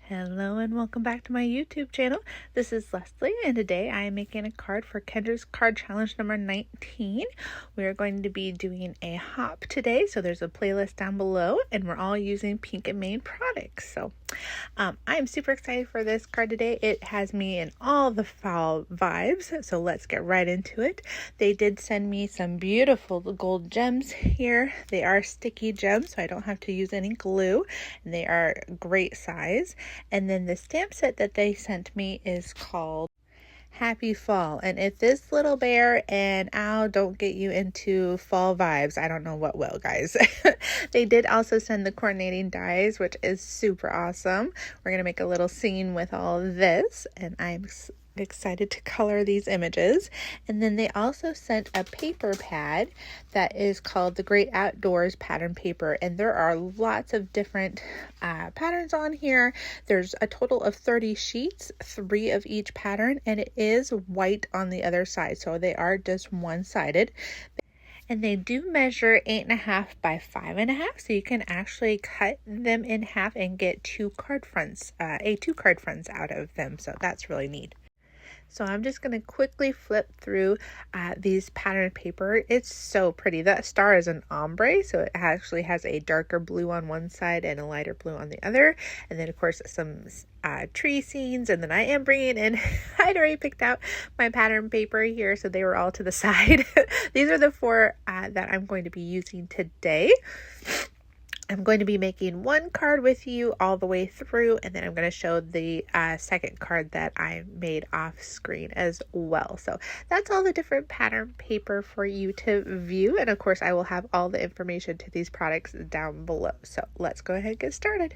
Hello and welcome back to my YouTube channel. This is Leslie and today I am making a card for Kendra's card challenge number 19. We are going to be doing a hop today, so there's a playlist down below and we're all using Pink and Main products. So I'm super excited for this card today. It has me in all the fall vibes, so let's get right into it. They did send me some beautiful gold gems here. They are sticky gems, so I don't have to use any glue, and they are great size. And then the stamp set that they sent me is called Happy Fall. And if this little bear and owl don't get you into fall vibes, I don't know what will, guys. They did also send the coordinating dies, which is super awesome. We're going to make a little scene with all of this, and I'm excited to color these images. And then they also sent a paper pad that is called the Great Outdoors pattern paper, and there are lots of different patterns on here. There's a total of 30 sheets, 3 of each pattern, and it is white on the other side, so they are just one-sided. And they do measure 8.5 by 5.5, so you can actually cut them in half and get two card fronts out of them, so that's really neat. So I'm just going to quickly flip through these pattern paper. It's so pretty. That star is an ombre, so it actually has a darker blue on one side and a lighter blue on the other. And then, of course, some tree scenes. And then I am bringing in, I'd already picked out my pattern paper here, so they were all to the side. These are the 4 that I'm going to be using today. I'm going to be making one card with you all the way through, and then I'm going to show the second card that I made off screen as well. So that's all the different pattern paper for you to view, and of course I will have all the information to these products down below. So let's go ahead and get started.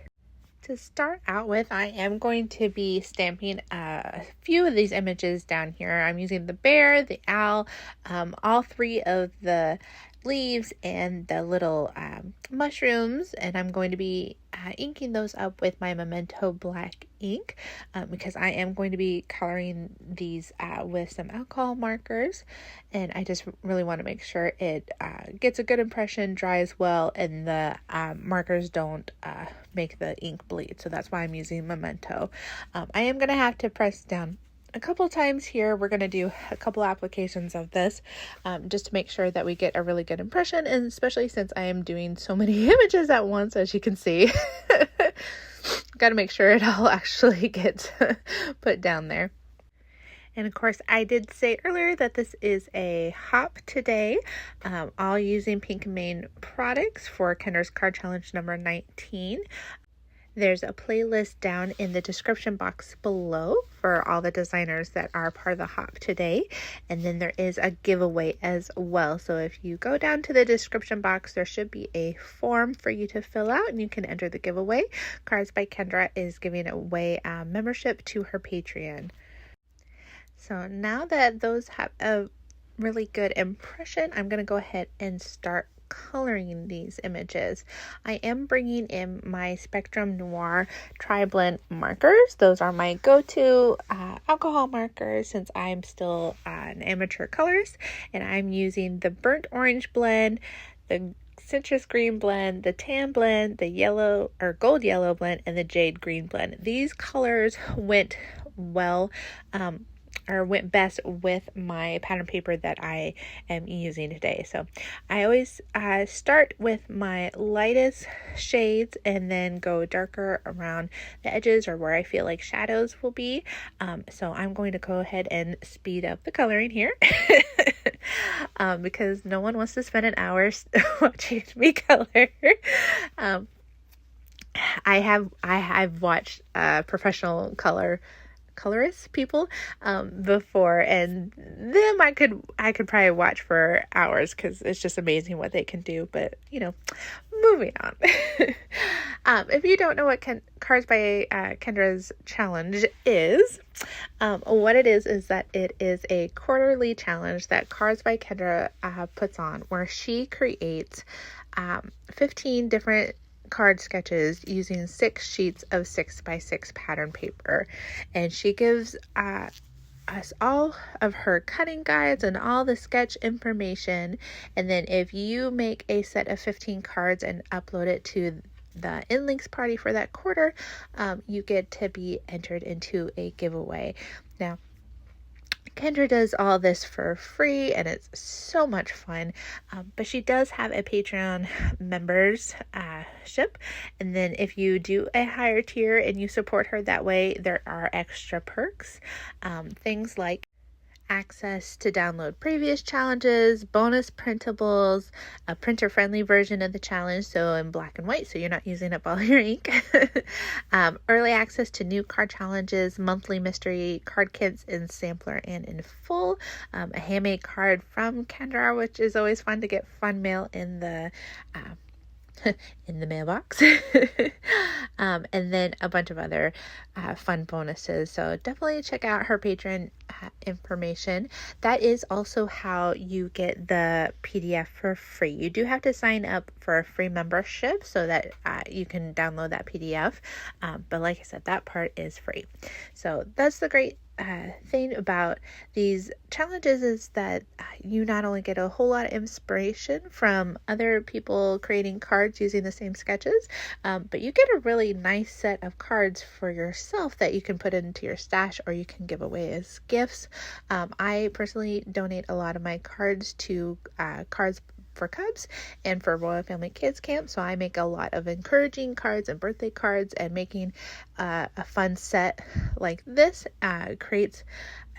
To start out with, I am going to be stamping a few of these images down here. I'm using the bear, the owl, all 3 of the leaves and the little mushrooms, and I'm going to be inking those up with my Memento black ink because I am going to be coloring these with some alcohol markers, and I just really want to make sure it gets a good impression, dries well, and the markers don't make the ink bleed. So that's why I'm using Memento. I am going to have to press down a couple times here. We're going to do a couple applications of this just to make sure that we get a really good impression, and especially since I am doing so many images at once, as you can see. Got to make sure it all actually gets put down there. And of course, I did say earlier that this is a hop today, all using Pink and Main products for Kendra's card challenge number 19. There's a playlist down in the description box below for all the designers that are part of the hop today. And then there is a giveaway as well. So if you go down to the description box, there should be a form for you to fill out and you can enter the giveaway. Cards by Kendra is giving away membership to her Patreon. So now that those have a really good impression, I'm going to go ahead and start coloring these images. I am bringing in my Spectrum Noir Tri-Blend markers. Those are my go-to alcohol markers since I'm still an amateur colorist, and I'm using the burnt orange blend, the citrus green blend, the tan blend, the yellow or gold yellow blend, and the jade green blend. These colors went well went best with my pattern paper that I am using today. So I always start with my lightest shades and then go darker around the edges or where I feel like shadows will be. So I'm going to go ahead and speed up the coloring here because no one wants to spend an hour watching me color. I've watched professional colorist people before, and them I could probably watch for hours because it's just amazing what they can do. But moving on. If you don't know what Cards by Kendra's challenge is, what it is that it is a quarterly challenge that Cards by Kendra puts on, where she creates 15 different card sketches using 6 sheets of 6x6 pattern paper, and she gives us all of her cutting guides and all the sketch information. And then if you make a set of 15 cards and upload it to the InLinkz party for that quarter, you get to be entered into a giveaway. Now, Kendra does all this for free and it's so much fun, but she does have a Patreon membership, and then if you do a higher tier and you support her that way, there are extra perks, things like access to download previous challenges, bonus printables, a printer-friendly version of the challenge, so in black and white, so you're not using up all your ink, early access to new card challenges, monthly mystery card kits in sampler and in full, a handmade card from Kendra, which is always fun to get fun mail in the in the mailbox, and then a bunch of other fun bonuses. So definitely check out her Patreon information. That is also how you get the PDF for free. You do have to sign up for a free membership so that you can download that PDF, but like I said, that part is free. So that's the great thing about these challenges, is that you not only get a whole lot of inspiration from other people creating cards using the same sketches, but you get a really nice set of cards for yourself that you can put into your stash or you can give away as gifts. I personally donate a lot of my cards to Cards for Cubs and for Royal Family Kids Camp, so I make a lot of encouraging cards and birthday cards, and making a fun set like this creates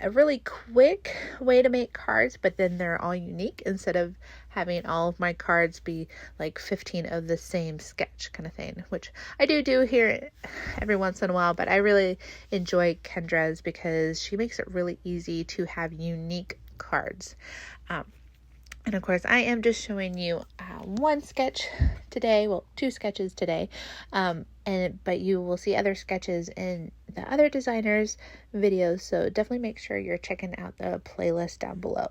a really quick way to make cards, but then they're all unique instead of having all of my cards be like 15 of the same sketch kind of thing, which I do here every once in a while, but I really enjoy Kendra's because she makes it really easy to have unique cards. And of course, I am just showing you one sketch today, well, 2 sketches today, but you will see other sketches in the other designers' videos, so definitely make sure you're checking out the playlist down below.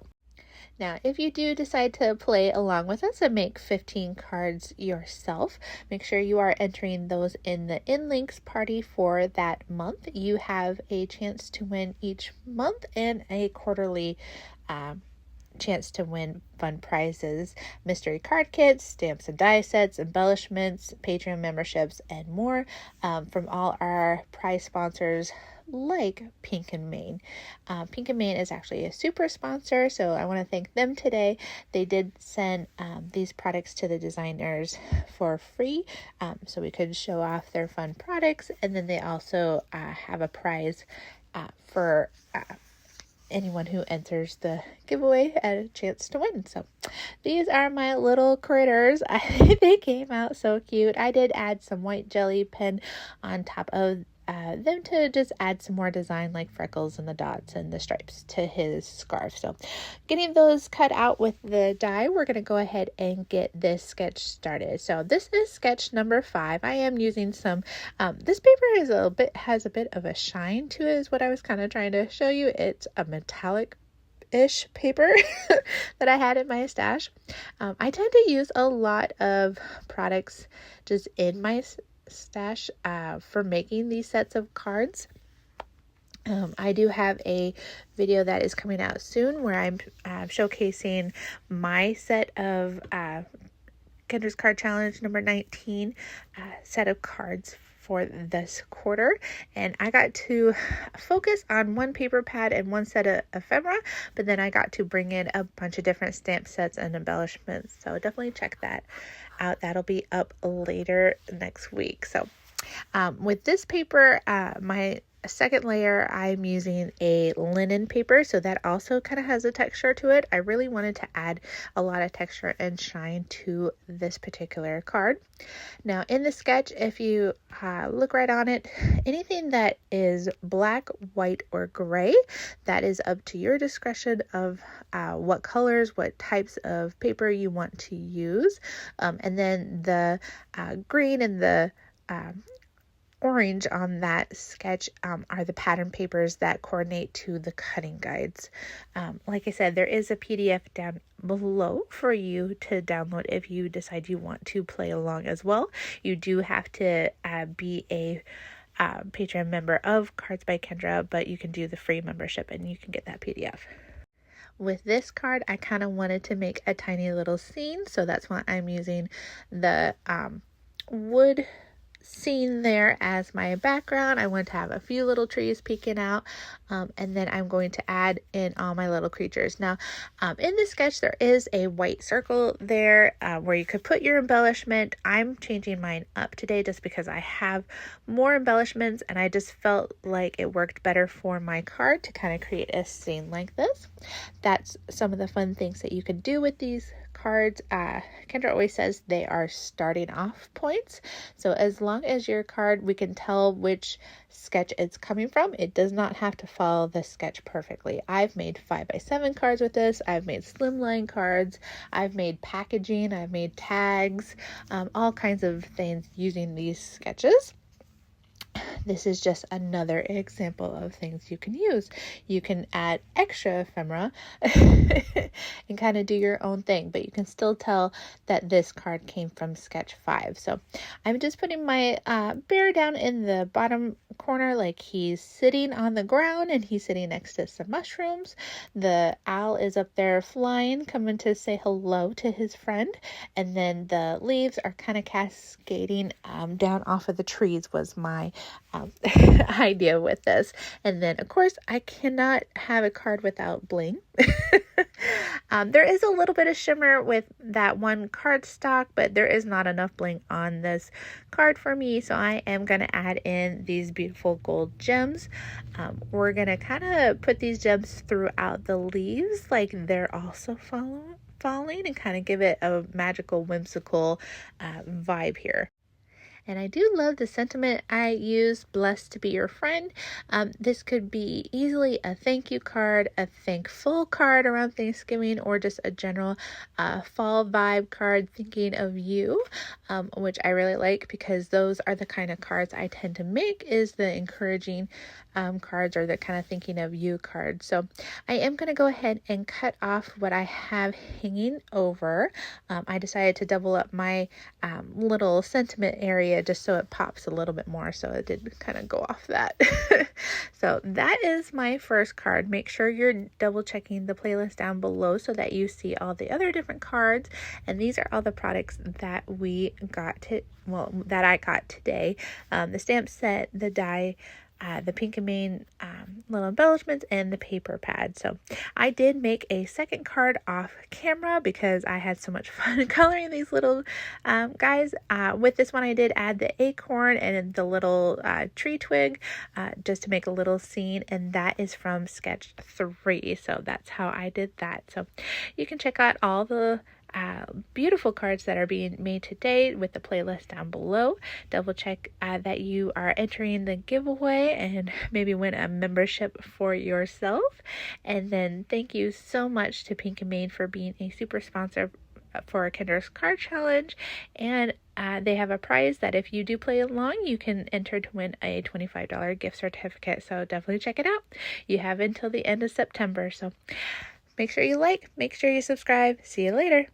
Now, if you do decide to play along with us and make 15 cards yourself, make sure you are entering those in the InLinkz party for that month. You have a chance to win each month and a quarterly chance to win fun prizes, mystery card kits, stamps and die sets, embellishments, Patreon memberships, and more from all our prize sponsors like Pink and Main. Pink and Main is actually a super sponsor, so I want to thank them today. They did send these products to the designers for free, so we could show off their fun products, and then they also have a prize for anyone who enters the giveaway a chance to win. So these are my little critters. They came out so cute. I did add some white jelly pen on top of them to just add some more design, like freckles and the dots and the stripes to his scarf. So getting those cut out with the die, we're going to go ahead and get this sketch started. So this is sketch number 5. I am using some this paper has a bit of a shine to it, is what I was kind of trying to show you. It's a metallic-ish paper that I had in my stash. I tend to use a lot of products just in my stash for making these sets of cards. I do have a video that is coming out soon where I'm showcasing my set of Kendra's Card Challenge number 19 set of cards for this quarter, and I got to focus on one paper pad and one set of ephemera, but then I got to bring in a bunch of different stamp sets and embellishments, so definitely check that out. That'll be up later next week. So with this paper, my second layer, I'm using a linen paper, so that also kind of has a texture to it. I really wanted to add a lot of texture and shine to this particular card. Now in the sketch, if you look right on it, anything that is black, white, or gray, that is up to your discretion of what colors, what types of paper you want to use. And then the green and the orange on that sketch are the pattern papers that coordinate to the cutting guides. Like I said, there is a PDF down below for you to download if you decide you want to play along as well. You do have to be a Patreon member of Cards by Kendra, but you can do the free membership and you can get that PDF. With this card, I kind of wanted to make a tiny little scene, so that's why I'm using the wood scene there as my background. I want to have a few little trees peeking out, and then I'm going to add in all my little creatures. Now, in this sketch, there is a white circle there where you could put your embellishment. I'm changing mine up today just because I have more embellishments, and I just felt like it worked better for my card to kind of create a scene like this. That's some of the fun things that you can do with these cards. Kendra always says they are starting off points. So as long as your card, we can tell which sketch it's coming from. It does not have to follow the sketch perfectly. I've made 5x7 cards with this. I've made slimline cards. I've made packaging. I've made tags, all kinds of things using these sketches. This is just another example of things you can use. You can add extra ephemera and kind of do your own thing, but you can still tell that this card came from sketch 5. So I'm just putting my bear down in the bottom corner like he's sitting on the ground, and he's sitting next to some mushrooms. The owl is up there flying, coming to say hello to his friend, and then the leaves are kind of cascading down off of the trees was my idea with this. And then of course I cannot have a card without bling. There is a little bit of shimmer with that one card stock, but there is not enough bling on this card for me, so I am going to add in these beautiful gold gems. We're going to kind of put these gems throughout the leaves like they're also falling and kind of give it a magical, whimsical vibe here. And I do love the sentiment I use, blessed to be your friend. This could be easily a thank you card, a thankful card around Thanksgiving, or just a general fall vibe card thinking of you, which I really like because those are the kind of cards I tend to make, is the encouraging cards or the kind of thinking of you cards. So I am going to go ahead and cut off what I have hanging over. I decided to double up my little sentiment area just so it pops a little bit more, so it did kind of go off that. So that is my first card. Make sure you're double checking the playlist down below so that you see all the other different cards, and these are all the products that we got that I got today. The stamp set, the die, the Pink and Main little embellishments, and the paper pad. So I did make a second card off camera because I had so much fun coloring these little guys. With this one I did add the acorn and the little tree twig just to make a little scene, and that is from sketch 3. So that's how I did that. So you can check out all the beautiful cards that are being made today with the playlist down below. Double check that you are entering the giveaway and maybe win a membership for yourself. And then thank you so much to Pink and Main for being a super sponsor for Kendra's card challenge, and they have a prize that if you do play along, you can enter to win a $25 gift certificate. So definitely check it out. You have until the end of September, so make sure you like, make sure you subscribe. See you later.